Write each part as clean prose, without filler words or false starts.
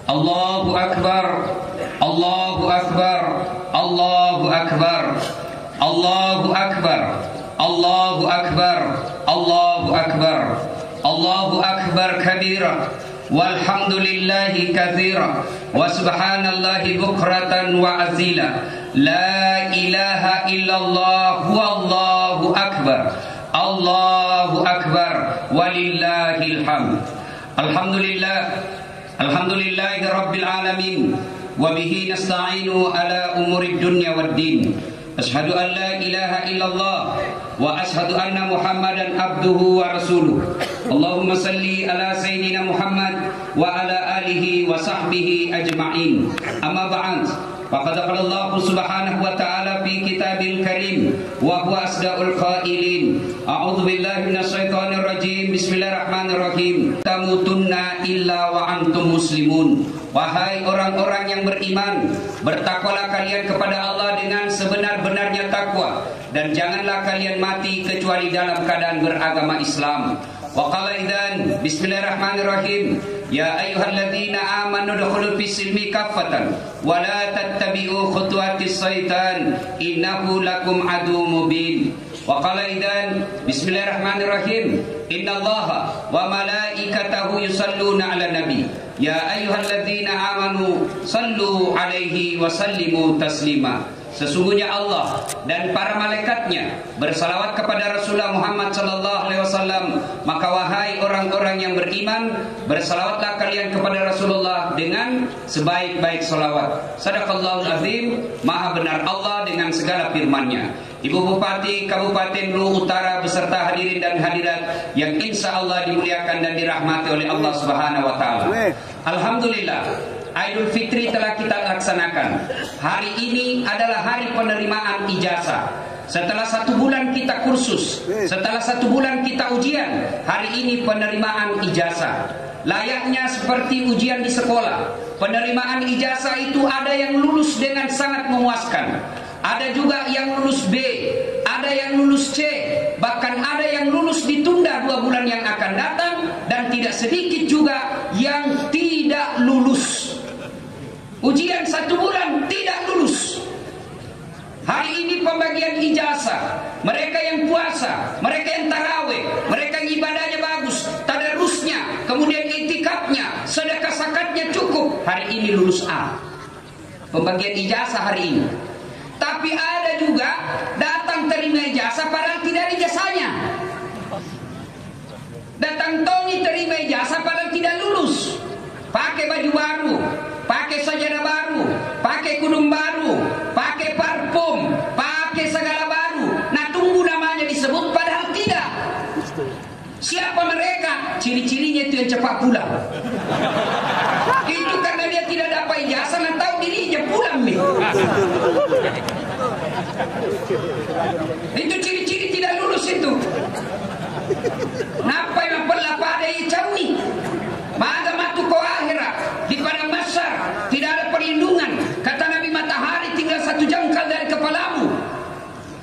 Allahu Akbar, Allahu Akbar, Allahu Akbar, Allahu Akbar, Allahu Akbar, Allahu Akbar, Allahu Akbar kabira, walhamdulillahi katsira, wa subhanallahi bukratan wa azila, la ilaha illallah wallahu akbar, Allahu akbar, walillahil hamd. Alhamdulillah, alhamdulillahi rabbil alamin, wa bihi nasta'inu ala umurid dunya waddin. Asyhadu an la ilaha illallah wa asyhadu anna Muhammadan abduhu wa rasuluh. Allahumma salli ala sayyidina Muhammad wa ala alihi wa sahbihi ajma'in. Amma ba'd. Faqad qala Allah subhanahu wa ta'ala fi kitabil karim wa huwa asdaqul qailin. A'udzu billahi minasy syaithanir rajim. Bismillahirrahmanirrahim. Tamutunna illa wa antum muslimun. Wahai orang-orang yang beriman, bertakwalah kalian kepada Allah dengan sebenar-benarnya takwa, dan janganlah kalian mati kecuali dalam keadaan beragama Islam. Wa qala idzan bismillahirrahmanirrahim. Ya ayyuhalladzina amanu udkhulu fis-silmi kaffatan wa la tattabi'u khutuwatis syaitan innahu lakum aduwwum mubin. Wa qala idzan bismillahirrahmanirrahim. Innallaha wa malaikatahu yusalluna 'alan nabi. Ya ayyuhalladzina amanu sallu 'alaihi wa sallimu taslima. Sesungguhnya Allah dan para malaikatnya bersalawat kepada Rasulullah Muhammad sallallahu alaihi wasallam. Maka wahai orang-orang yang beriman, bersalawatlah kalian kepada Rasulullah dengan sebaik-baik salawat. Sadaqallahul azim. Maha benar Allah dengan segala firman-Nya. Ibu Bupati Kabupaten Luwu Utara beserta hadirin dan hadirat yang insya Allah dimuliakan dan dirahmati oleh Allah Subhanahu wa taala. Alhamdulillah, Idul Fitri telah kita laksanakan. Hari ini adalah hari penerimaan ijazah. Setelah 1 bulan kita kursus, setelah 1 bulan kita ujian, hari ini penerimaan ijazah. Layaknya seperti ujian di sekolah. Penerimaan ijazah itu ada yang lulus dengan sangat memuaskan, ada juga yang lulus B, ada yang lulus C, bahkan ada yang lulus ditunda 2 bulan yang akan datang, dan tidak sedikit juga yang tidak lulus. Ujian 1 bulan tidak lulus. Hari ini pembagian ijazah. Mereka yang puasa, mereka yang tarawih, mereka yang ibadahnya bagus, tadarusnya, kemudian itikafnya, sedekah zakatnya cukup, hari ini lulus A. Pembagian ijazah hari ini. Tapi ada juga datang terima ijazah padahal tidak ada ijazahnya. Datang Tony terima ijazah padahal tidak lulus. Pakai baju baru, pakai sajadah baru, pakai kudung baru, pakai parfum, pakai segala baru. Nah, tunggu namanya disebut padahal tidak. Siapa mereka? Ciri-cirinya itu yang cepat pulang. Itu karena dia tidak dapat ijazah, dan tahu dirinya pulang nih. Itu ciri-ciri tidak lulus itu. Napa yang pernah pada icami? Maka matu kau akhirat di padang mahsyar tidak ada perlindungan. Kata Nabi, matahari tinggal 1 jangkal dari kepalamu.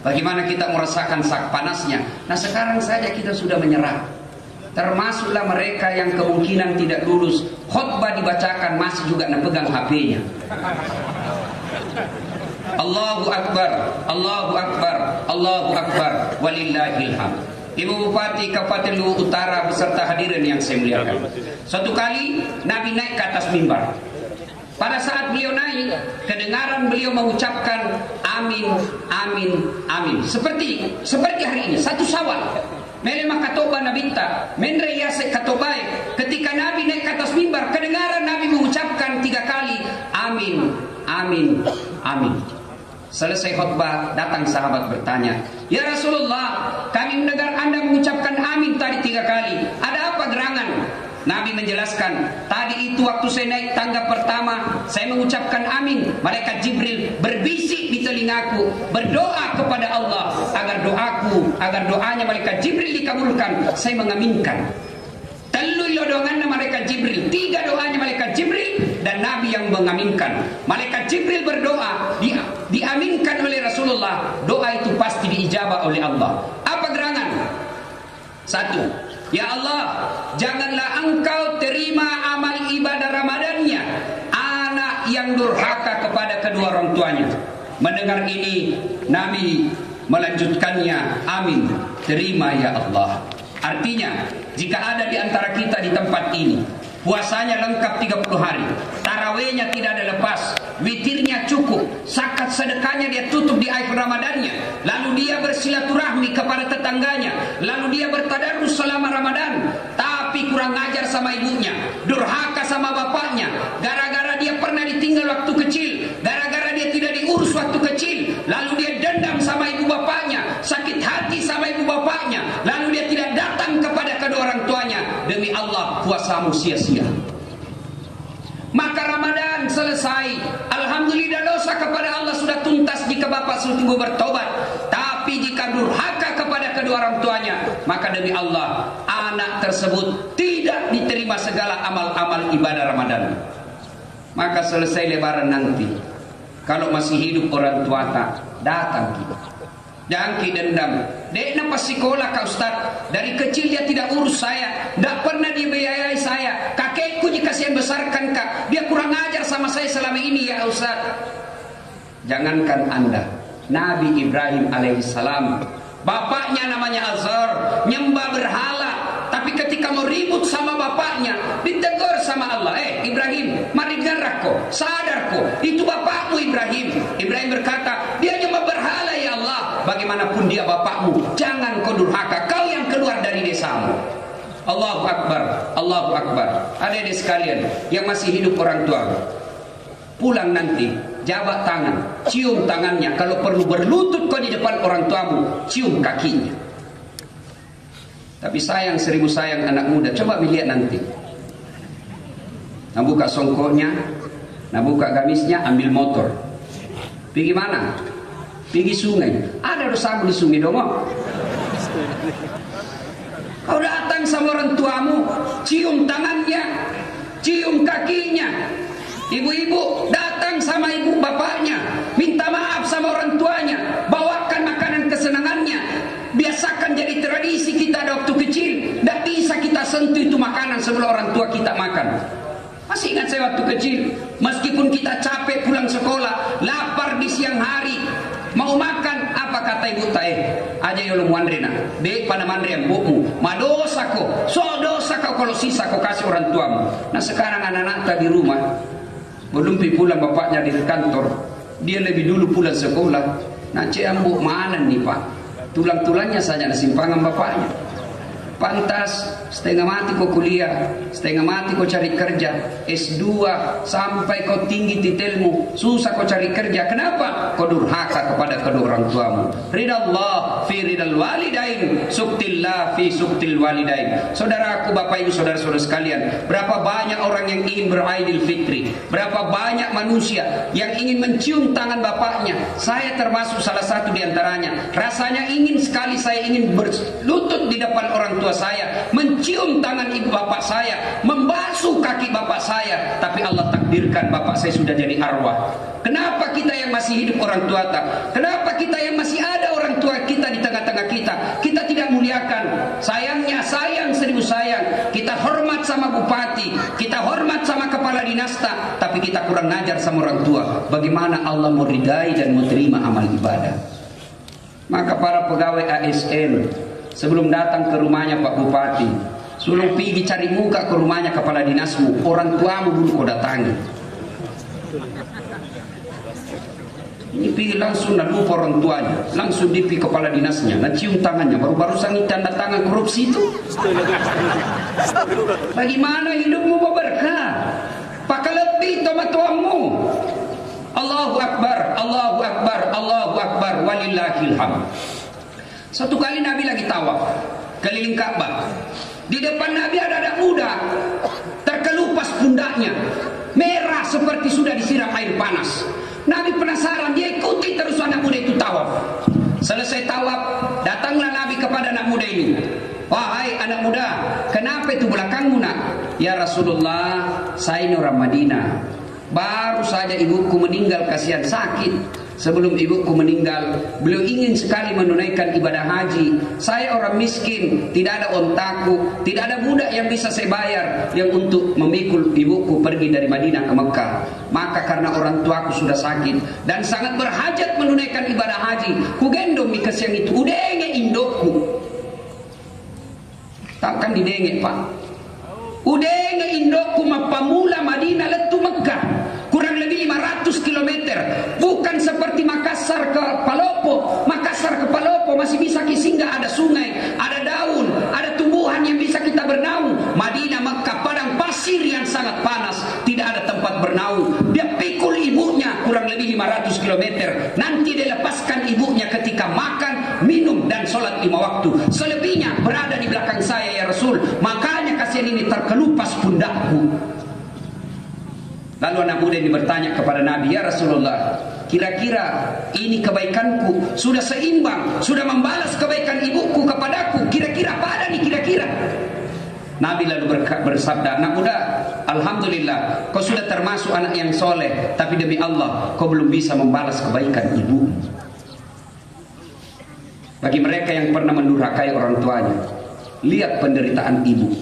Bagaimana kita merasakan sak panasnya? Nah, sekarang saja kita sudah menyerah. Termasuklah mereka yang kemungkinan tidak lulus. Khutbah dibacakan masih juga pegang HP-nya. Allahu Akbar, Allahu Akbar, Allahu Akbar, walillahil hamd. Ibu Bupati Kabupaten Luwu Utara beserta hadirin yang saya muliakan. Suatu kali Nabi naik ke atas mimbar. Pada saat beliau naik, kedengaran beliau mengucapkan amin, amin, amin. Seperti hari ini, 1 Syawal. Memang katoba nabita, menreyase katobai. Ketika Nabi naik ke atas mimbar, kedengaran Nabi mengucapkan 3 kali amin, amin, amin. Selesai khutbah, datang sahabat bertanya, "Ya Rasulullah, kami mendengar Anda mengucapkan amin tadi 3 kali. Ada apa gerangan?" Nabi menjelaskan, "Tadi itu waktu saya naik tangga pertama, saya mengucapkan amin. Malaikat Jibril berbisik di telingaku, berdoa kepada Allah agar doanya malaikat Jibril dikabulkan. Saya mengaminkan. Telu lodongan malaikat Jibril, 3 doanya malaikat Jibril dan Nabi yang mengaminkan. Malaikat Jibril berdoa, diaminkan oleh Rasulullah. Doa itu pasti diijabah oleh Allah. Apa gerangan? 1, ya Allah, janganlah Engkau terima Mendengar ini Nabi melanjutkannya, amin, terima ya Allah. Artinya jika ada di antara kita di tempat ini puasanya lengkap 30 hari, tarawihnya tidak ada lepas, witirnya cukup, zakat sedekahnya dia tutup di akhir Ramadannya, lalu dia bersilaturahmi kepada tetangganya, lalu dia bertadarus selama Ramadan, tapi kurang ajar sama ibunya, durhaka sama bapaknya, gara-gara dia pernah ditinggal waktu kecil, gara-gara dia tidak diurus waktu kecil, lalu dia dendam sama ibu bapaknya, sakit hati sama ibu bapaknya, lalu dia tidak datang kepada kedua orang tuanya, demi Allah puasamu sia-sia. Maka Ramadan selesai, alhamdulillah dosa kepada Allah sudah tuntas jika bapak sungguh bertobat. Tapi jika durhaka kepada kedua orang tuanya, maka demi Allah anak tersebut tidak diterima segala amal-amal ibadah Ramadan. Maka selesai lebaran nanti, kalau masih hidup orang tua tak datang kita, jangan dendam. Dek napa sekolah kak Ustaz, dari kecil dia tidak urus saya, tidak pernah dibiayai saya, kakekku jika saya besarkan kak, dia kurang ajar sama saya selama ini ya Ustaz. Jangankan anda, Nabi Ibrahim alaihissalam, bapaknya namanya Azar, nyembah berhala, tapi ketika mau ribut sama bapaknya, ditegur sama Allah, Ibrahim, mari dengar kau, sadar kau, itu bapakmu Ibrahim. Ibrahim berkata, dia nyembah berhala ya Allah. Bagaimanapun dia bapakmu, jangan kau durhaka, kau yang keluar dari desamu. Allahu Akbar, Allahu Akbar. Adik-adik sekalian yang masih hidup orang tua, pulang nanti jabat tangan, cium tangannya, kalau perlu berlutut kau di depan orang tuamu, cium kakinya. Tapi sayang, seribu sayang anak muda, coba lihat nanti. Nah buka songkoknya, nah buka gamisnya, ambil motor. Pergi mana? Pergi sungai. Ada dosamu di sungai dong. Kau datang sama orang tuamu, cium tangannya, cium kakinya. Ibu-ibu datang sama ibu bapaknya, minta maaf sama orang tuanya, bawakan makanan kesenangannya. Biasakan jadi tradisi kita waktu kecil. Tak bisa kita sentuh itu makanan sebelum orang tua kita makan. Masih ingat saya waktu kecil, meskipun kita capek pulang sekolah, lapar di siang hari, mau makan, apa kata ibu tae? Aja yolo muandrena, dek pada mandrian bumu, madosa ko, so dosa kau kalau sisa kau kasih orang tuamu. Nah sekarang anak-anak tadi rumah, belum pulang bapaknya di kantor, dia lebih dulu pulang sekolah. Nah ciambu mana nih pak? Tulang-tulangnya saja simpangan bapaknya. Pantas setengah mati kau kuliah, setengah mati kau cari kerja, S2 sampai kau tinggi titelmu, susah kau cari kerja. Kenapa? Kau durhaka kepada kedua orang tuamu. Ridallah fi ridal walidain, suktillah fi suktil walidain. Saudaraku, bapak ibu, saudara-saudara sekalian, berapa banyak orang yang ingin beraidil fitri, berapa banyak manusia yang ingin mencium tangan bapaknya. Saya termasuk salah satu di antaranya. Rasanya ingin sekali saya ingin berlutut di depan orang tua saya, mencium tangan ibu bapak saya, membasuh kaki bapak saya. Tapi Allah takdirkan bapak saya sudah jadi arwah. Kenapa kita yang masih hidup orang tua tak? Kenapa kita yang masih ada orang tua kita di tengah-tengah kita tidak muliakan? Sayangnya sayang, seribu sayang, kita hormat sama bupati, kita hormat sama kepala dinas, tapi kita kurang ngajar sama orang tua. Bagaimana Allah mau ridai dan mau terima amal ibadah? Maka para pegawai ASN, sebelum datang ke rumahnya Pak Bupati, sebelum pergi cari muka ke rumahnya kepala dinasmu, orang tuamu dulu kau datangi. Ini pergi langsung nak lupa orang tuanya, langsung dipi kepala dinasnya, nak cium tangannya, baru-barusan ini tanda tangan korupsi itu. Bagaimana hidupmu berkah? Pakai lebih sama tuamu. Allahu Akbar, Allahu Akbar, Allahu Akbar, walillahil hamd. Satu kali Nabi lagi tawaf keliling Ka'bah. Di depan Nabi ada anak muda, terkelupas pundaknya, merah seperti sudah disiram air panas. Nabi penasaran, dia ikuti terus anak muda itu tawaf. Selesai tawaf, datanglah Nabi kepada anak muda ini. Wahai anak muda, kenapa itu belakangmu nak? Ya Rasulullah, saya ini orang Madinah. Baru saja ibuku meninggal, kasihan sakit. Sebelum ibuku meninggal, beliau ingin sekali menunaikan ibadah haji. Saya orang miskin, tidak ada ontaku, tidak ada budak yang bisa saya bayar yang untuk memikul ibuku pergi dari Madinah ke Mekah. Maka karena orang tuaku sudah sakit dan sangat berhajat menunaikan ibadah haji, ku gendong mi kesiang itu, udenge indokku. Takkan didenge pak. Udenge indokku mapamula Madinah letu Mekah. Kurang lebih 500 km. Bukan seperti Makassar ke Palopo. Makassar ke Palopo masih bisa singgah, ada sungai, ada daun, ada tumbuhan yang bisa kita bernaung. Madinah Mekah padang pasir yang sangat panas, tidak ada tempat bernaung. Dia pikul ibunya kurang lebih 500 km. Nanti dia lepaskan ibunya ketika makan, minum dan sholat 5 waktu. Selebihnya berada di belakang saya ya Rasul. Makanya kasihan ini terkelupas pundakku. Lalu anak muda ini bertanya kepada Nabi, ya Rasulullah, kira-kira ini kebaikanku sudah seimbang, sudah membalas kebaikan ibuku kepadaku, kira-kira apa ada nih kira-kira? Nabi lalu bersabda, anak muda, alhamdulillah kau sudah termasuk anak yang soleh, tapi demi Allah kau belum bisa membalas kebaikan ibu. Bagi mereka yang pernah mendurhakai orang tuanya, lihat penderitaan ibu,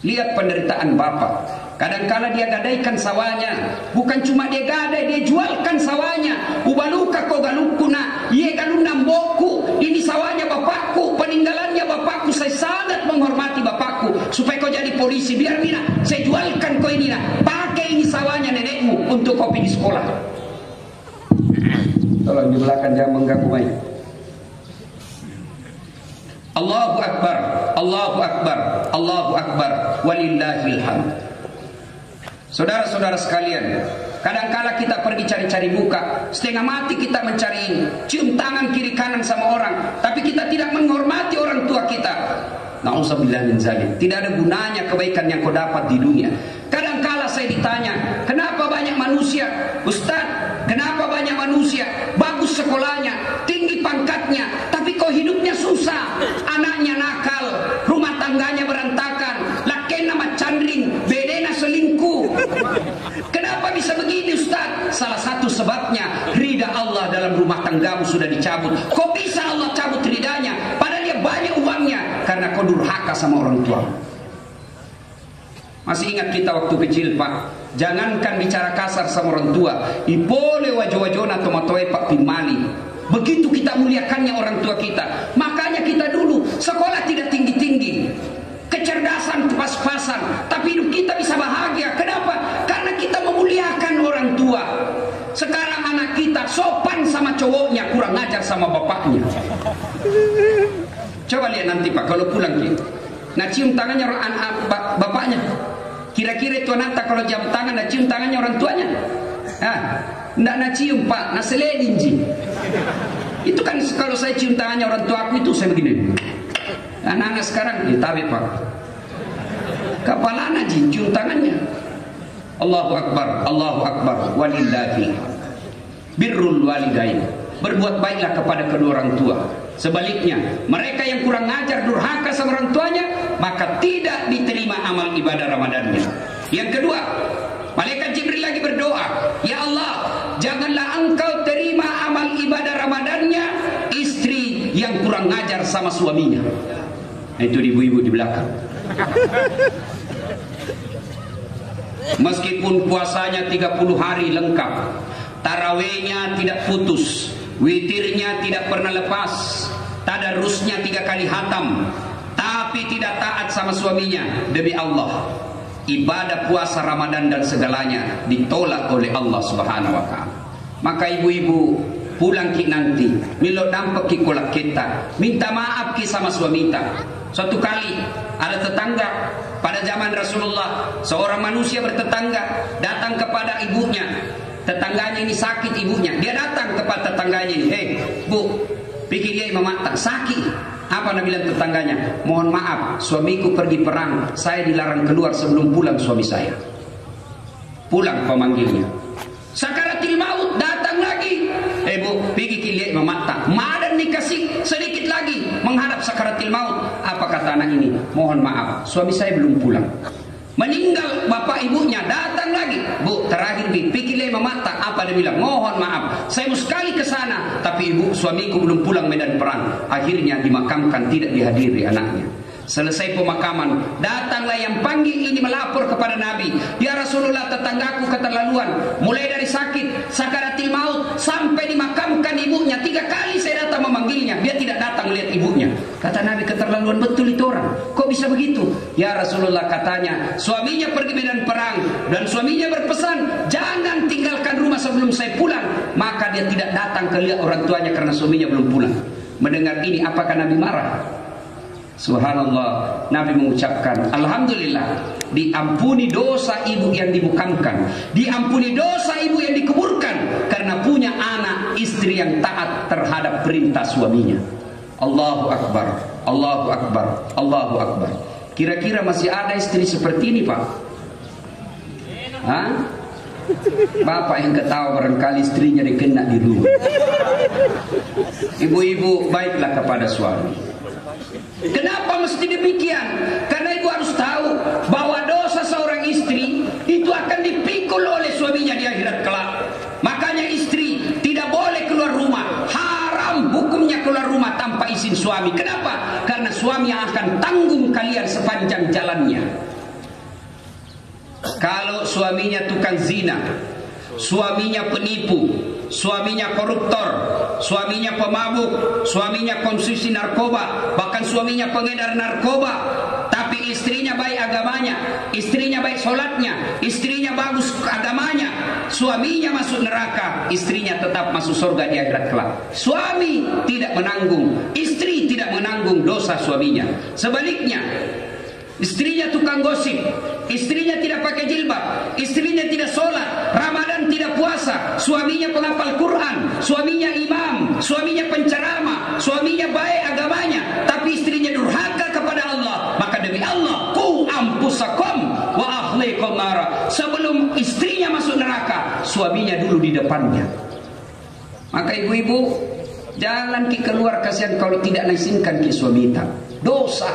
lihat penderitaan bapak. Kadangkala dia gadaikan sawahnya, bukan cuma dia gadai, dia jualkan sawahnya. Ubaluka kau galukuna, ye galunam boku. Ini sawahnya bapakku, peninggalannya bapakku. Saya sangat menghormati bapakku. Supaya kau jadi polisi, biar mina saya jualkan kau ini nak. Pakai ini sawahnya nenekmu untuk kau pergi sekolah. Tolong di belakang jangan mengganggu main. Allahu Akbar, Allahu Akbar, Allahu Akbar, walillahil hamd. Saudara-saudara sekalian, kadangkala kita pergi cari-cari muka, setengah mati kita mencari ini, cium tangan kiri kanan sama orang, tapi kita tidak menghormati orang tua kita. Na'udzubillah min zalik. Tidak ada gunanya kebaikan yang kau dapat di dunia. Kadangkala saya ditanya, kenapa banyak manusia, Ustaz, kenapa banyak manusia bagus sekolahnya, tinggi pangkatnya, tapi kok hidupnya susah, anaknya nakal, rumah tangganya berantakan, lakena macandring, bedena selingkuh. Kenapa bisa begini Ustaz? Salah satu sebabnya ridha Allah dalam rumah tanggamu sudah dicabut. Kok bisa Allah cabut ridhanya padahal dia banyak uangnya? Karena kau durhaka sama orang tua. Masih ingat kita waktu kecil pak, jangankan bicara kasar sama orang tua, ipole wajo-wajona tomatoe pak pimali. Begitu kita muliakannya orang tua kita. Makanya kita dulu sekolah tidak tinggi-tinggi, kecerdasan pas-pasan, tapi hidup kita bisa bahagia. Kenapa? Karena kita memuliakan orang tua. Sekarang anak kita sopan sama cowoknya, kurang ajar sama bapaknya. Coba lihat nanti pak, kalau pulang kita, nah cium tangannya bapaknya. Kira-kira itu anak kalau jam tangan, nah cium tangannya orang tuanya. Nggak nak cium pak, nah seledin ji. Itu kan kalau saya cium tangannya orang tua aku itu saya begini. Anak-anak sekarang ditabe pak, kepala anak ji cium tangannya. Allahu Akbar, Allahu Akbar, walillahi birrul walidain. Berbuat baiklah kepada kedua orang tua. Sebaliknya, mereka yang kurang ajar durhaka sama orang tuanya, maka tidak diterima amal ibadah Ramadannya. Yang kedua, malaikat Jibril lagi berdoa, ya Allah, janganlah engkau terima amal ibadah Ramadannya istri yang kurang ajar sama suaminya. Nah, itu ibu-ibu di belakang. Meskipun puasanya 30 hari lengkap, tarawihnya tidak putus, witirnya tidak pernah lepas, tadarusnya 3 kali hatam, tapi tidak taat sama suaminya, demi Allah, ibadah puasa Ramadan dan segalanya ditolak oleh Allah Subhanahu wa taala. Maka ibu-ibu pulang ki nanti, milo dampak ki kolak kita, minta maaf ki sama suami kita. Suatu kali ada tetangga pada zaman Rasulullah, seorang manusia bertetangga datang kepada ibunya. Tetangganya ini sakit ibunya. Dia datang kepada tetangganya ini, "Hei, Bu, pikir dia imam mata sakit." Apa Nabi bilang tetangganya? "Mohon maaf, suamiku pergi perang. Saya dilarang keluar sebelum pulang suami saya." Pulang pemanggilnya. Sakaratil maut datang lagi. "Eh Bu, pergi kilia imam mata. Madan dikasih sedikit lagi menghadap sakaratil maut." Apa kata anak ini? "Mohon maaf, suami saya belum pulang." Meninggal bapak ibunya, datang lagi. lagi, Bu, terakhir Bi, pikirlah mata. Apa dia bilang? Mohon maaf, saya mau sekali ke sana, tapi ibu suamiku belum pulang medan perang. Akhirnya dimakamkan, tidak dihadiri anaknya. Selesai pemakaman, datanglah yang panggil ini melapor kepada Nabi. Ya Rasulullah, tetanggaku keterlaluan, mulai dari sakit, sakaratil maut, sampai dimakamkan ibunya. 3 kali saya datang memanggilnya, dia tidak datang melihat ibunya. Kata Nabi, keterlaluan betul itu orang, kok bisa begitu? Ya Rasulullah, katanya suaminya pergi medan perang, dan suaminya berpesan, jangan tinggalkan rumah sebelum saya pulang. Maka dia tidak datang ke lihat orang tuanya karena suaminya belum pulang. Mendengar ini, apakah Nabi marah? Subhanallah, Nabi mengucapkan, Alhamdulillah, diampuni dosa ibu yang dimukamkan, diampuni dosa ibu yang dikuburkan, karena punya anak istri yang taat terhadap perintah suaminya. Allahu Akbar, Allahu Akbar, Allahu Akbar. Kira-kira masih ada istri seperti ini, Pak? Hah? Bapak yang ketawa barangkali istrinya dikena di rumah. Ibu-ibu, baiklah kepada suami. Kenapa mesti demikian? Karena ibu harus tahu bahwa dosa seorang istri itu akan dipikul oleh suaminya di akhirat kelak. Makanya istri tidak boleh keluar rumah. Haram hukumnya keluar rumah tanpa izin suami. Kenapa? Karena suami yang akan tanggung kalian sepanjang jalannya. Kalau suaminya tukang zina, suaminya penipu, suaminya koruptor, suaminya pemabuk, suaminya konsumsi narkoba, bahkan suaminya pengedar narkoba, tapi istrinya baik agamanya, istrinya baik sholatnya, istrinya bagus agamanya, suaminya masuk neraka, istrinya tetap masuk surga di akhirat kelak. Suami tidak menanggung, istri tidak menanggung dosa suaminya. Sebaliknya, istrinya tukang gosip, istrinya tidak pakai jilbab, istrinya tidak sholat, Ramadan tidak puasa, suaminya penghafal Quran, suaminya imam, suaminya penceramah, suaminya baik agamanya, tapi istrinya durhaka kepada Allah. Maka demi Allah, qu anfusakum wa ahlikum nara. Sebelum istrinya masuk neraka, suaminya dulu di depannya. Maka ibu-ibu, jalan ki keluar, kasihan kalau tidak naisinkan ki suami kita. Dosa.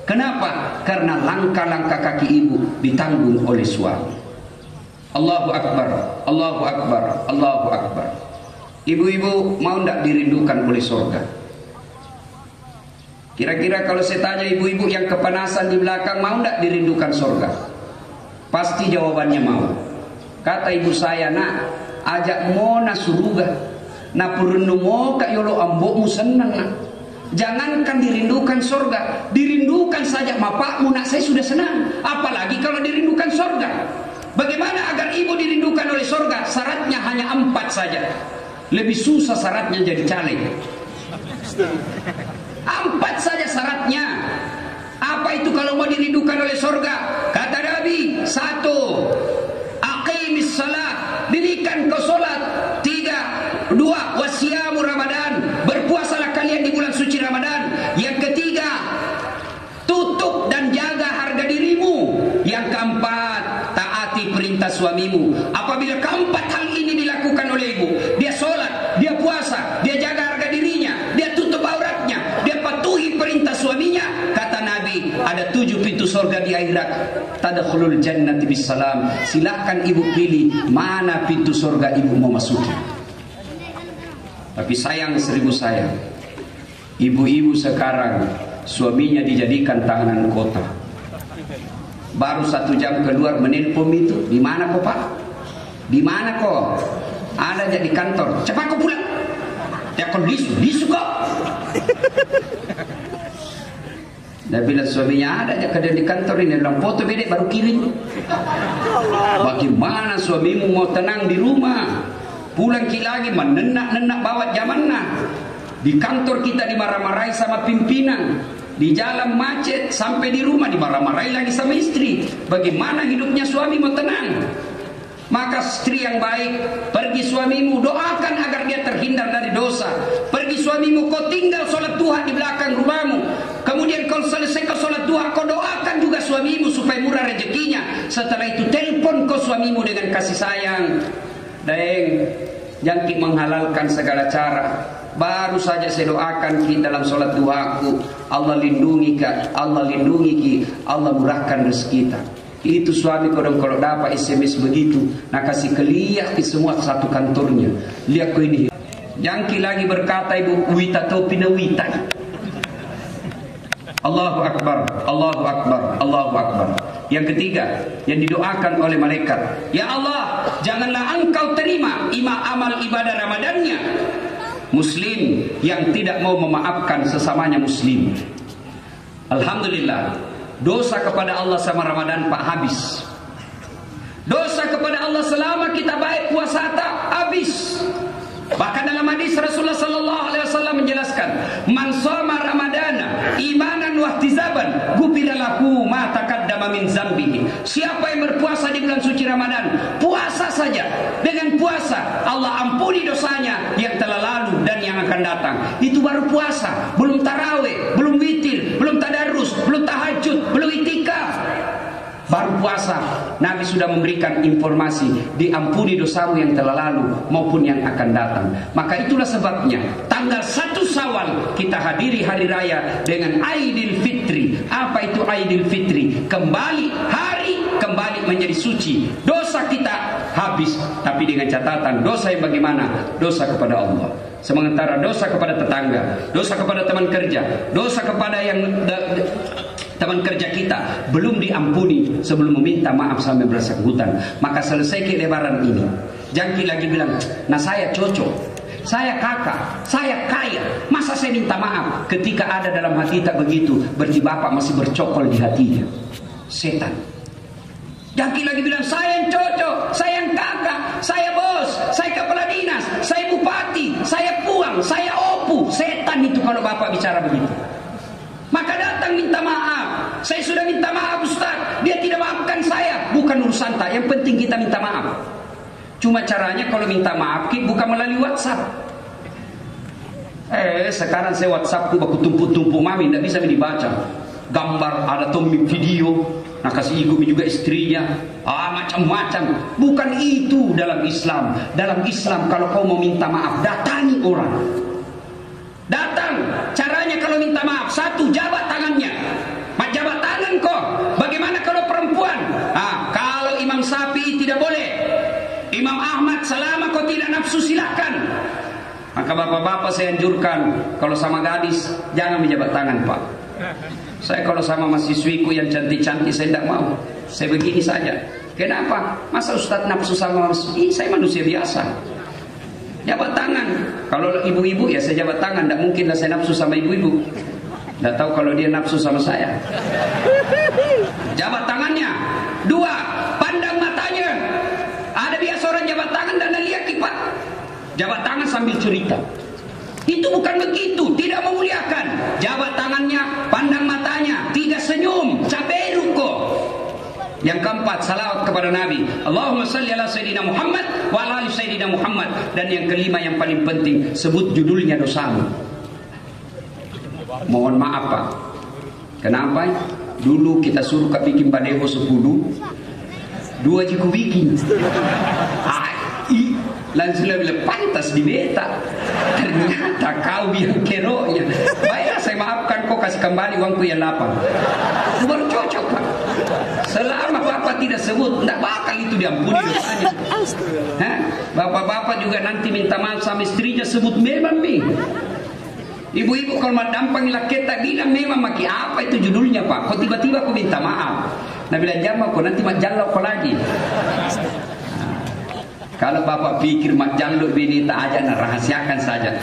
Kenapa? Karena langkah-langkah kaki ibu ditanggung oleh suami. Allahu Akbar, Allahu Akbar, Allahu Akbar. Ibu-ibu mau tidak dirindukan oleh surga? Kira-kira kalau saya tanya ibu-ibu yang kepanasan di belakang, mau tidak dirindukan surga? Pasti jawabannya mau. Kata ibu saya, nak, ajak mona surga, na purnu mo kak yolo ambokmu senang, nak. Jangankan dirindukan surga, dirindukan saja bapakmu, nak, saya sudah senang. Apalagi kalau dirindukan surga. Bagaimana agar ibu dirindukan oleh surga? Syaratnya hanya 4 saja. Lebih susah syaratnya jadi caleg. 4 saja syaratnya. Apa itu kalau mau dirindukan oleh surga? Kata Nabi, 1, aqimis salat, dirikan kau solat. 3, 2, wasiyamu Ramadan, berpuasalah kalian di bulan suci Ramadan. Yang ketiga, tutup dan jaga harga dirimu. Yang keempat, taati perintah suamimu. Apabila keempat hal ini dilakukan oleh ibu, dia sholat, dia puasa, dia jaga harga dirinya, dia tutup auratnya, dia patuhi perintah suaminya, kata Nabi, ada 7 pintu surga di akhirat. Tadkhulul jannati bisalam. Silahkan ibu pilih mana pintu surga ibu mau masuki. Tapi sayang, 1000 sayang, ibu-ibu sekarang suaminya dijadikan tahanan kota. Baru 1 jam keluar menelpon itu, di mana kok Pak? Di mana kok? Ada aja di kantor. Cepat kok pulang. Ya kok disu kok. Dia bilang suaminya ada aja kerja di kantor ini, dalam foto beda baru kirim. Bagaimana suamimu mau tenang di rumah? Pulang lagi menenak-nenak bawa zamannya. Di kantor kita dimarah-marahi sama pimpinan, di jalan macet, sampai di rumah dimarah-marahi lagi sama istri. Bagaimana hidupnya suami mau tenang? Maka istri yang baik, pergi suamimu, doakan agar dia terhindar dari dosa. Pergi suamimu, kau tinggal sholat duha di belakang rumahmu. Kemudian kau selesai kau sholat duha, kau doakan juga suamimu supaya murah rezekinya. Setelah itu telepon kau suamimu dengan kasih sayang. Deng, jangan menghalalkan segala cara. Baru saja saya doakan kita dalam sholat duhaku, Allah lindungi ki, Allah lindungi ki, Allah murahkan rezeki kita. Itu suami kalau dapat SMS begitu, nak kasih keliah ke semua satu kantornya. Lihat ko ini. Jangki lagi berkata ibu wita topi na wita. Allahu Akbar, Allahu Akbar, Allahu Akbar. Yang ketiga, yang didoakan oleh malaikat, ya Allah, janganlah engkau terima amal ibadah Ramadannya Muslim yang tidak mau memaafkan sesamanya Muslim. Alhamdulillah, dosa kepada Allah sama Ramadan Pak habis. Dosa kepada Allah selama kita baik puasa tak habis. Bahkan dalam hadis Rasulullah sallallahu alaihi wasallam menjelaskan, "Man shoma Ramadana imanan wa ihtisaban, ghufira lahu ma taqaddama min dzambihi." Siapa yang berpuasa di bulan suci Ramadan, puasa saja. Dengan puasa Allah ampuni dosanya yang telah lalu dan yang akan datang. Itu baru puasa, belum tarawih, belum witir, belum tadarus, belum tahajud, belum itikaf. Baru puasa Nabi sudah memberikan informasi, diampuni dosamu yang telah lalu maupun yang akan datang. Maka itulah sebabnya tanggal 1 Syawal kita hadiri hari raya dengan Aidil Fitri. Apa itu Aidil Fitri? Kembali menjadi suci. Dosa kita habis, tapi dengan catatan dosa yang bagaimana? Dosa kepada Allah. Sementara dosa kepada tetangga, dosa kepada teman kerja, dosa kepada yang teman kerja kita belum diampuni sebelum meminta maaf sampai bersangkutan. Maka selesai lebaran ini, jangki lagi bilang, nah saya cocok, saya kakak, saya kaya, masa saya minta maaf? Ketika ada dalam hati tak begitu, berarti bapak masih bercokol di hatinya. Setan. Jangki lagi bilang, saya yang cocok, saya yang kakak, saya bos, saya kepala dinas, saya bupati, saya puang, saya opu. Setan itu kalau bapak bicara begitu. Maka datang minta maaf. Saya sudah minta maaf Ustaz, dia tidak maafkan saya. Bukan urusan tak, yang penting kita minta maaf. Cuma caranya kalau minta maaf bukan melalui WhatsApp. Sekarang saya WhatsAppku baku tumpuk-tumpuk mami, tidak bisa dibaca. Gambar, ada tomik video, nah kasih ibu juga istrinya, macam-macam. Bukan itu dalam Islam. Dalam Islam kalau kau mau minta maaf, datangi orang. Datang. Caranya kalau minta maaf, satu, jabat tangannya. Jabat tangan kok. Bagaimana kalau perempuan? Kalau Imam Syafi'i tidak boleh. Imam Ahmad, selama kau tidak nafsu silakan. Maka bapak-bapak saya anjurkan, kalau sama gadis jangan menjabat tangan Pak. Saya kalau sama mahasiswiku yang cantik-cantik saya tidak mau. Saya begini saja. Kenapa? Masa Ustaz nafsu sama saya manusia biasa. Jabat tangan. Kalau ibu-ibu ya saya jabat tangan. Tidak mungkinlah saya nafsu sama ibu-ibu. Tidak tahu kalau dia nafsu sama saya. Jabat tangannya. 2, pandang matanya. Ada biasa orang jabat tangan dan lihat Pak. Jabat tangan sambil cerita. Itu bukan begitu. Tidak memuliakan. Jabat tangannya, pandang matanya. 3, senyum. Caberu kok. Yang keempat, salawat kepada Nabi. Allahumma salli ala Sayyidina Muhammad wa ala ali Sayyidina Muhammad. Dan yang kelima yang paling penting, sebut judulnya dosamu. Mohon maaf Pak. Kenapa? Dulu kita suruh bikin badeho 10, 2 jiku bikin. Langsung lebih pantas di beta. Ternyata kau biang keronya. Baiklah saya maafkan, kau kasih kembali uangku yang 8. Itu baru cocok Pak. Selama bapak tidak sebut, tidak bakal itu diampuni dosanya. Bapak-bapak juga nanti minta maaf sama istrinya, sebut memang nih. Ibu-ibu kalau dampang kita bilang memang maki apa itu judulnya Pak. Kok tiba-tiba kau minta maaf? Nah bilang jama kau nanti majalok kau lagi. Kalau bapak pikir majalok ini tak aja, rahasiakan saja.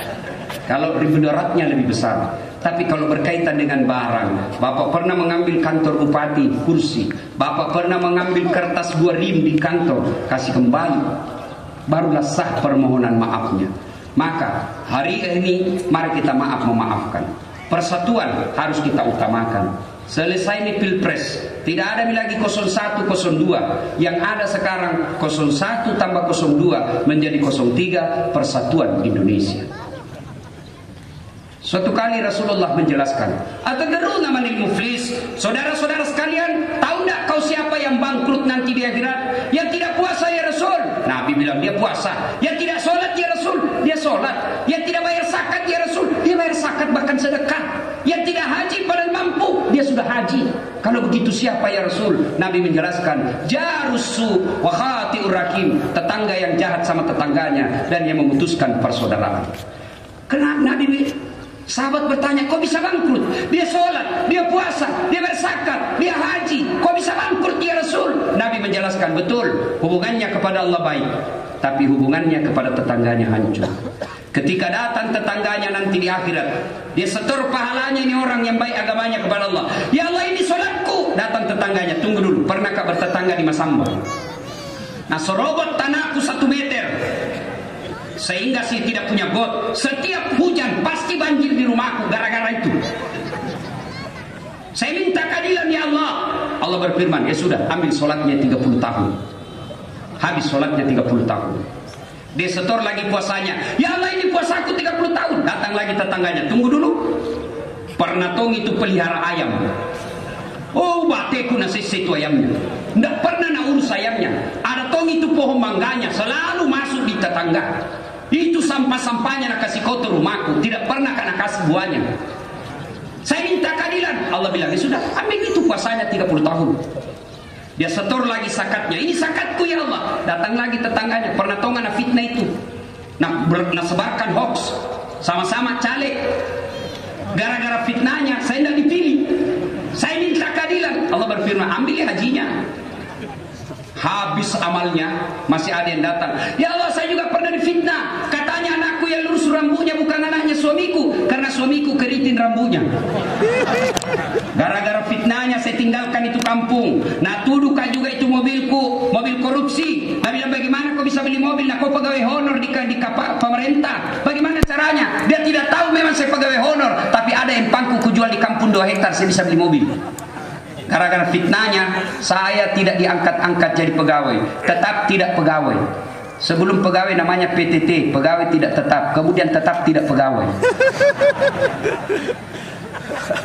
Kalau mudaratnya lebih besar. Tapi kalau berkaitan dengan barang, bapak pernah mengambil kantor bupati kursi, bapak pernah mengambil kertas 2 rim di kantor, kasih kembali, barulah sah permohonan maafnya. Maka hari ini mari kita memaafkan. Persatuan harus kita utamakan. Selesai ini pilpres, tidak ada lagi 01, 02. Yang ada sekarang 01 tambah 02 menjadi 03, persatuan Indonesia. Suatu kali Rasulullah menjelaskan, "Atadruna manil muflis?" Saudara-saudara sekalian, tahu tidak kau siapa yang bangkrut nanti di akhirat? Yang tidak puasa ya Rasul. Nabi bilang dia puasa. Yang tidak sholat ya Rasul, dia sholat. Yang tidak bayar zakat ya Rasul, dia bayar zakat bahkan sedekah. Yang tidak haji padahal mampu, dia sudah haji. Kalau begitu siapa ya Rasul? Nabi menjelaskan, jarusu wa khati'ur rahim, tetangga yang jahat sama tetangganya dan yang memutuskan persaudaraan. Kenapa Nabi? Sahabat bertanya, kok bisa bangkrut? Dia sholat, dia puasa, dia berzakat, dia haji, kok bisa bangkrut ya Rasul? Nabi menjelaskan, betul, hubungannya kepada Allah baik, tapi hubungannya kepada tetangganya hancur. Ketika datang tetangganya nanti di akhirat, dia setor pahalanya, ini orang yang baik agamanya kepada Allah. Ya Allah, ini sholatku. Datang tetangganya, tunggu dulu, pernahkah bertetangga di Masamba? Nah, serobot tanahku 1 meter, sehingga saya tidak punya got. Setiap hujan pasti banjir di rumahku gara-gara itu. Saya minta keadilan ya Allah. Allah berfirman, ya sudah, ambil sholatnya 30 tahun. Habis sholatnya 30 tahun. Dia setor lagi puasanya. Ya Allah, ini puasaku 30 tahun. Datang lagi tetangganya, tunggu dulu. Pernah tong itu pelihara ayam. Oh, bateku nasi situ ayamnya. Tidak pernah nak urus ayamnya. Ada tong itu pohon mangganya, selalu masuk di tetangga. Itu sampah-sampahnya nak kasih kotor rumahku. Tidak pernah nak kasih buahnya. Saya minta keadilan. Allah bilang, ya sudah, ambil itu puasanya 30 tahun. Dia setor lagi zakatnya. Ini zakatku ya Allah. Datang lagi tetangganya. Pernah tahu nggak fitnah itu? Nah sebarkan hoax. Sama-sama caleg. Gara-gara fitnahnya saya tidak dipilih. Saya minta keadilan. Allah berfirman, ambil hajinya. Habis amalnya, masih ada yang datang. Ya Allah, saya juga pernah difitnah. Katanya anakku yang lurus rambutnya bukan anaknya suamiku, karena suamiku keriting rambutnya. Gara-gara fitnahnya saya tinggalkan itu kampung. Nah, tuduhkan juga itu mobilku, mobil korupsi. Nah, bilang bagaimana kau bisa beli mobil? Nah, kau pegawai honor di pemerintah. Bagaimana caranya? Dia tidak tahu memang saya pegawai honor, tapi ada yang pangku kujual di kampung 2 hektar, saya bisa beli mobil. Gara-gara fitnahnya, saya tidak diangkat-angkat jadi pegawai. Tetap tidak pegawai. Sebelum pegawai namanya PTT, pegawai tidak tetap. Kemudian tetap tidak pegawai.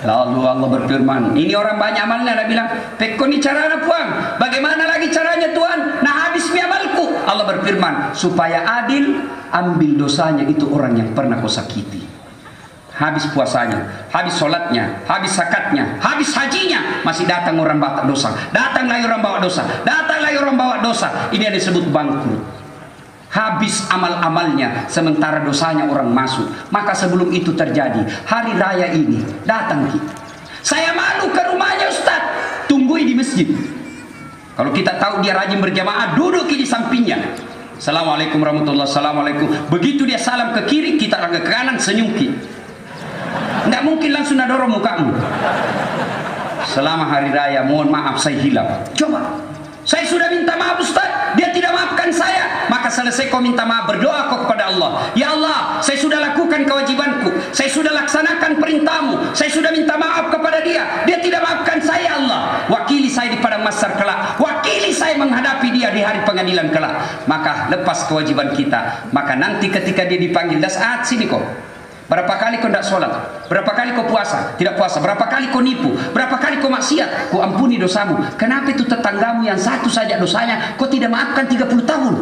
Lalu Allah berfirman, ini orang banyak amalnya. Dia bilang, peko ni caranya puang. Bagaimana lagi caranya Tuhan? Nah, habis mi amalku. Allah berfirman, supaya adil, ambil dosanya itu orang yang pernah kau sakiti. Habis puasanya, habis sholatnya, habis zakatnya, habis hajinya, masih datang orang bawa dosa. Datang lagi orang bawa dosa. Datang lagi orang bawa dosa. Ini yang disebut bangkrut. Habis amal-amalnya, sementara dosanya orang masuk. Maka sebelum itu terjadi, hari raya ini datang kita. Saya malu ke rumahnya Ustaz, tunggui di masjid. Kalau kita tahu dia rajin berjamaah, duduk di sampingnya. Assalamualaikum warahmatullahi wabarakatuh. Assalamualaikum. Begitu dia salam ke kiri, kita agak ke kanan, senyum kita. Tidak mungkin langsung dorong mukamu. Selama hari raya, mohon maaf saya hilang. Coba, saya sudah minta maaf Ustaz, dia tidak maafkan saya. Maka selesai kau minta maaf, berdoa kau kepada Allah. Ya Allah, saya sudah lakukan kewajibanku, saya sudah laksanakan perintahmu, saya sudah minta maaf kepada dia. Dia tidak maafkan saya Allah. Wakili saya di padang mahsyar kelak. Wakili saya menghadapi dia di hari pengadilan kelak. Maka lepas kewajiban kita. Maka nanti ketika dia dipanggil, dah saat sini kau. Berapa kali kau tidak sholat? Berapa kali kau puasa? Tidak puasa. Berapa kali kau nipu? Berapa kali kau maksiat? Kau ampuni dosamu. Kenapa itu tetanggamu yang satu saja dosanya kau tidak maafkan 30 tahun?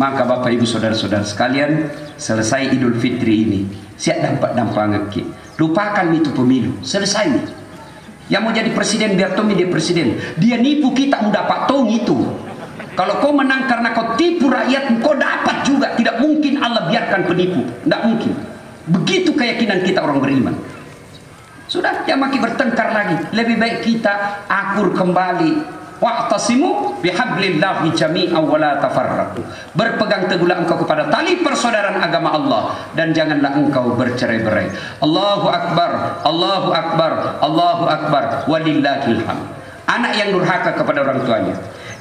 Maka Bapak Ibu Saudara-saudara sekalian, selesai Idul Fitri ini, siap dampak-dampak ngeki. Lupakan itu pemilu. Selesai nih. Yang mau jadi presiden biar Tommy dia presiden. Dia nipu kita mendapat tong itu. Kalau kau menang karena kau tipu rakyat, kau dapat juga. Tidak mungkin Allah biarkan penipu. Tidak mungkin. Begitu keyakinan kita orang beriman. Sudah, jangan makin bertengkar lagi. Lebih baik kita akur kembali. Wa'tasimu bihablillahi jami'an wa la tafarraqu. Berpegang teguhlah engkau kepada tali persaudaraan agama Allah dan janganlah engkau bercerai-berai. Allahu Akbar, Allahu Akbar, Allahu Akbar, walillahil hamd. Anak yang durhaka kepada orang tuanya,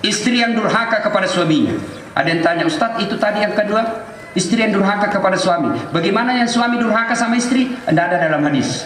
istri yang durhaka kepada suaminya. Ada yang tanya, Ustaz, itu tadi yang kedua, istri yang durhaka kepada suami. Bagaimana yang suami durhaka sama istri? Tidak ada dalam hadis.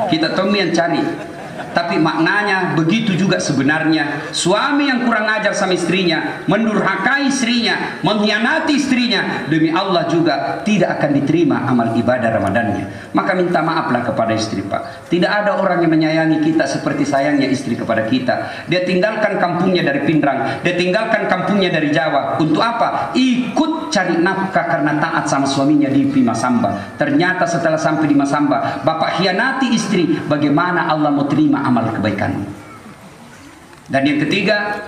Kita tahu yang cari. Tapi maknanya begitu juga sebenarnya. Suami yang kurang ajar sama istrinya, mendurhakai istrinya, mengkhianati istrinya, demi Allah juga tidak akan diterima amal ibadah Ramadannya. Maka minta maaflah kepada istri, Pak. Tidak ada orang yang menyayangi kita seperti sayangnya istri kepada kita. Dia tinggalkan kampungnya dari Pindrang, dia tinggalkan kampungnya dari Jawa. Untuk apa? Ikut cari nafkah karena taat sama suaminya di Masamba. Ternyata setelah sampai di Masamba, bapak khianati istri, bagaimana Allah mau terima amal kebaikan? Dan yang ketiga,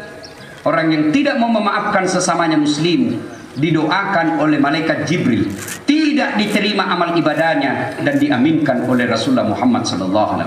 orang yang tidak mau memaafkan sesamanya muslim, didoakan oleh malaikat Jibril, tidak diterima amal ibadahnya dan diaminkan oleh Rasulullah Muhammad SAW.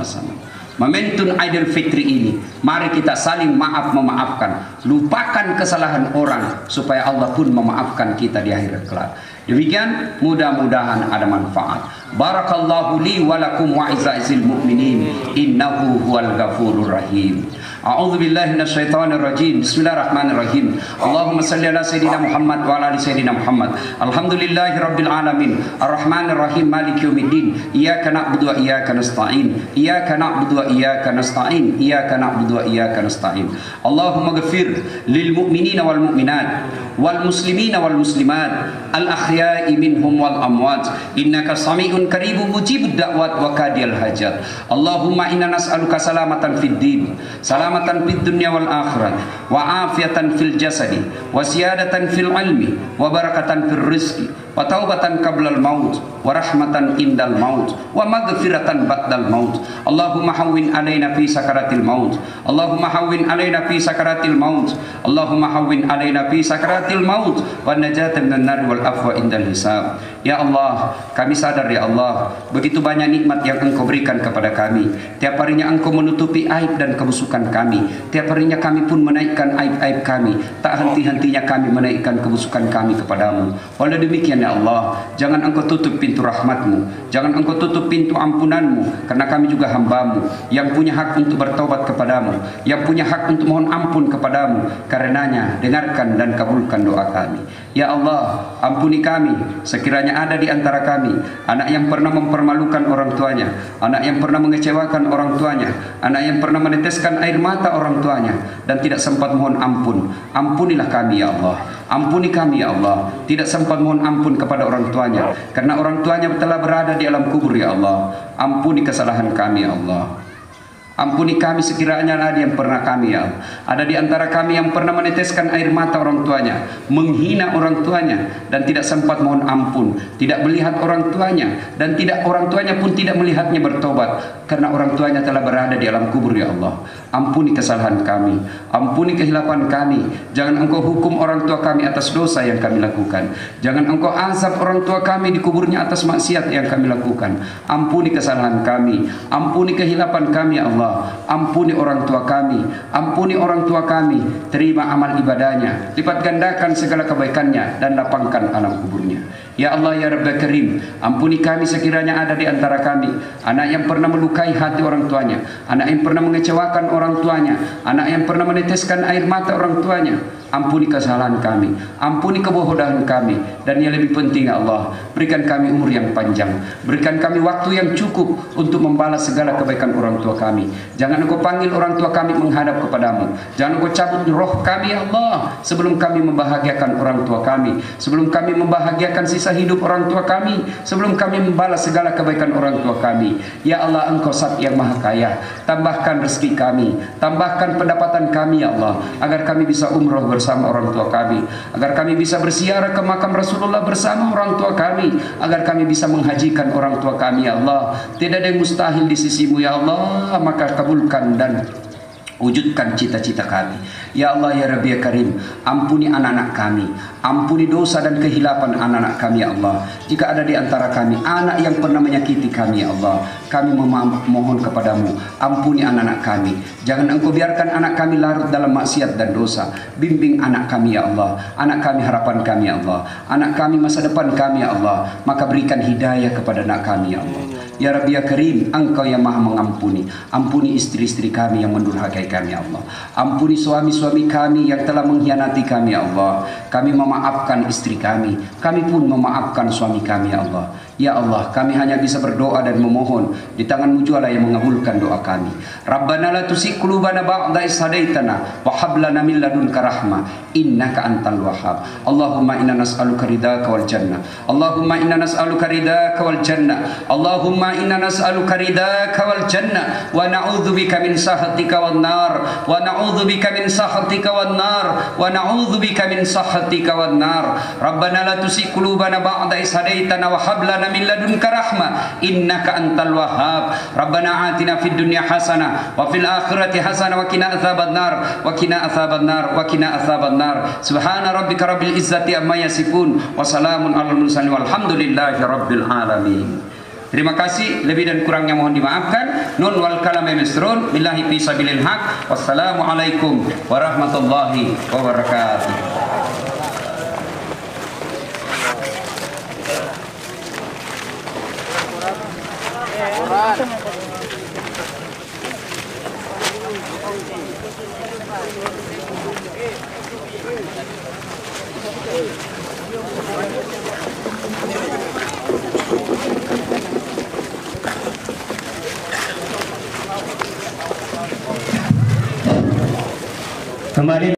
Momentum Idul Fitri ini, mari kita saling maaf memaafkan, lupakan kesalahan orang supaya Allah pun memaafkan kita di akhirat kelak. Demikian, mudah-mudahan ada manfaat. Barakallahu li wa lakum wa izza'il mu'minin, innahu huwal ghafurur rahim. A'udzu billahi minasyaitonir rajim. Bismillahirrahmanirrahim. Allahumma shalli ala sayidina Muhammad wa ala ali sayidina Muhammad. Alhamdulillahi rabbil alamin. Arrahmanir rahim, maliki yaumiddin. Iyyaka na'budu wa iyyaka nasta'in. Iyyaka na'budu wa iyyaka nasta'in. Iyyaka na'budu wa iyyaka nasta'in. Allahumma ighfir lil mu'minina wal mu'minat wal muslimina wal muslimat al ahya'i minhum wal amwat. Innaka sami'un qaribun mujibud da'wat wa kadiyal hajat. Allahumma inna nas'aluka salamatan fid din, salamatan fid dunya wal akhirat, wa afiatan fil jasadi, wa siyadatan fil ilmi, wa barakatan fil rizqi, wa taubatan qablal maut, wa rahmatan indal maut, wa maghfiratan ba'dal maut. Allahumma hawwin alaina fi sakaratil maut. Allahumma hawwin alaina fi sakaratil maut. Allahumma hawwin alaina fi sakaratil maut wa najata minan nar wal afwa indal hisab. Ya Allah, kami sadar ya Allah, begitu banyak nikmat yang Engkau berikan kepada kami. Tiap harinya Engkau menutupi aib dan kebusukan kami. Tiap harinya kami pun menaikkan aib-aib kami. Tak henti-hentinya kami menaikkan kebusukan kami kepadamu. Walau demikian ya Allah, jangan Engkau tutup pintu rahmat-Mu, jangan Engkau tutup pintu ampunan-Mu, karena kami juga hamba-Mu yang punya hak untuk bertaubat kepadamu, yang punya hak untuk mohon ampun kepadamu. Karenanya dengarkan dan kabulkan doa kami. Ya Allah, ampuni kami sekiranya ada di antara kami anak yang pernah mempermalukan orang tuanya, anak yang pernah mengecewakan orang tuanya, anak yang pernah meneteskan air mata orang tuanya dan tidak sempat mohon ampun. Ampunilah kami ya Allah, ampuni kami ya Allah, tidak sempat mohon ampun kepada orang tuanya karena orang tuanya telah berada di alam kubur ya Allah. Ampuni kesalahan kami ya Allah. Ampuni kami sekiranya ada yang pernah kami ya, ada di antara kami yang pernah meneteskan air mata orang tuanya, menghina orang tuanya dan tidak sempat mohon ampun, tidak melihat orang tuanya dan tidak orang tuanya pun tidak melihatnya bertobat karena orang tuanya telah berada di alam kubur ya Allah. Ampuni kesalahan kami, ampuni kehilapan kami. Jangan Engkau hukum orang tua kami atas dosa yang kami lakukan. Jangan Engkau azab orang tua kami di kuburnya atas maksiat yang kami lakukan. Ampuni kesalahan kami, ampuni kehilapan kami ya Allah. Ampuni orang tua kami, ampuni orang tua kami. Terima amal ibadahnya, lipat gandakan segala kebaikannya dan lapangkan alam kuburnya. Ya Allah ya Rabb Karim, ampuni kami sekiranya ada di antara kami anak yang pernah melukai hati orang tuanya, anak yang pernah mengecewakan orang tuanya, anak yang pernah meneteskan air mata orang tuanya. Ampuni kesalahan kami, ampuni kebodohan kami, dan yang lebih penting ya Allah, berikan kami umur yang panjang, berikan kami waktu yang cukup untuk membalas segala kebaikan orang tua kami. Jangan Engkau panggil orang tua kami menghadap kepadamu, jangan Engkau cabut roh kami ya Allah sebelum kami membahagiakan orang tua kami, sebelum kami membahagiakan sisa hidup orang tua kami, sebelum kami membalas segala kebaikan orang tua kami. Ya Allah, Engkau Zat yang Maha Kaya, tambahkan rezeki kami, tambahkan pendapatan kami ya Allah, agar kami bisa umroh bersama orang tua kami, agar kami bisa berziarah ke makam Rasulullah bersama orang tua kami, agar kami bisa menghajikan orang tua kami ya Allah. Tidak ada yang mustahil di sisimu ya Allah, maka kabulkan dan wujudkan cita-cita kami. Ya Allah ya Rabbi ya Karim, ampuni anak-anak kami, ampuni dosa dan kehilapan anak-anak kami ya Allah. Jika ada di antara kami anak yang pernah menyakiti kami ya Allah, kami memohon kepadamu, ampuni anak-anak kami. Jangan Engkau biarkan anak kami larut dalam maksiat dan dosa. Bimbing anak kami ya Allah, anak kami harapan kami ya Allah, anak kami masa depan kami ya Allah. Maka berikan hidayah kepada anak kami ya Allah. Ya Rabbi ya Karim, Engkau yang Maha mengampuni. Ampuni istri-istri kami yang mendurhakai kami ya Allah. Ampuni suami-suami kami yang telah mengkhianati kami ya Allah. Kami memaafkan istri kami, kami pun memaafkan suami kami ya Allah. Ya Allah, kami hanya bisa berdoa dan memohon. Di tangan-Mu jualah yang mengabulkan doa kami. Rabbana la tuzigh qulubana ba'da idh hadaitana wa hab lana min ladunka rahmah innaka antal wahhab. Allahumma inna nas'aluka ridhaka wal jannah. Allahumma inna nas'aluka ridhaka wal jannah. Allahumma inna nas'aluka ridhaka wal jannah wa na'udzubika min sakhatika wan nar wa na'udzubika min sakhatika wan nar wa na'udzubika min sakhatika wan nar. Rabbana la tuzigh qulubana ba'da idh hadaitana wa hab lana min ladunka rahmah innaka antal wahhab. Rabbana atina fid dunya hasanah wa fil akhirati hasanah wa qina adzabannar wa qina adzabannar wa qina adzabannar. Subhana rabbika rabbil izzati amma yasifun wa salamun alal mursalin walhamdulillahi rabbil alamin. Terima kasih, lebih dan kurangnya mohon dimaafkan. Nun wal kalam misrun billahi fi sabilil haq. Wassalamualaikum warahmatullahi wabarakatuh. Kembali